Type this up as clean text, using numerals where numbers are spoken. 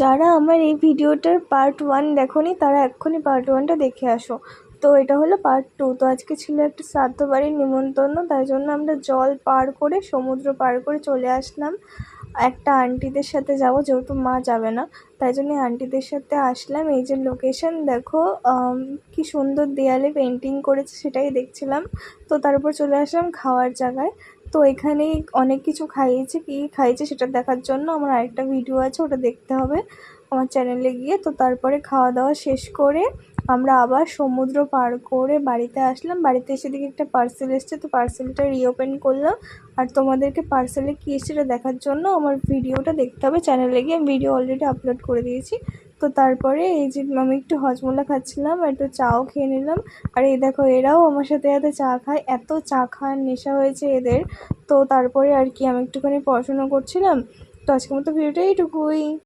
যারা আমার এই ভিডিওটার পার্ট 1 দেখোনি তারা এক্ষুনি পার্ট 1টা দেখে আসো। তো এটা হলো পার্ট 2। তো আজকে ছিল একটা শ্রাদ্ধ বাড়ির নিমন্ত্রণ, তাই জন্য আমরা জল পার করে সমুদ্র পার করে চলে আসলাম। একটা আন্টিদের সাথে যাব, যেহেতু মা যাবে না, তাই জন্য আন্টিদের সাথে আসলাম। এই যে লোকেশন দেখো, কি সুন্দর দেয়ালে পেন্টিং করেছে সেটাই দেখছিলাম। তো তারপর চলে আসলাম খাওয়ার জায়গায়। তো এখানে অনেক কিছু খাইয়েছে, কী খাইয়েছে সেটা দেখার জন্য আমার আরেকটা ভিডিও আছে, ওটা দেখতে হবে আমার চ্যানেলে গিয়ে। তো তারপরে খাওয়া দাওয়া শেষ করে আমরা আবার সমুদ্র পার করে বাড়িতে আসলাম। বাড়িতে এসে দেখি একটা পার্সেল এসছে, তো পার্সেলটা রিওপেন করলাম। আর তোমাদেরকে পার্সেলে কী এসছে সেটা দেখার জন্য আমার ভিডিওটা দেখতে হবে চ্যানেলে গিয়ে। আমি ভিডিও অলরেডি আপলোড করে দিয়েছি। তো তারপরে এই যে আমি একটু হজমোলা খাচ্ছিলাম, একটু চাও খেয়ে নিলাম। আর এই দেখো এরাও আমার সাথে সাথে চা খায়, এত চা খাওয়ার নেশা হয়েছে এদের। তো তারপরে আর কি আমি একটুখানি পড়াশোনা করছিলাম। তো আজকের মতো ভিডিওটা এইটুকুই।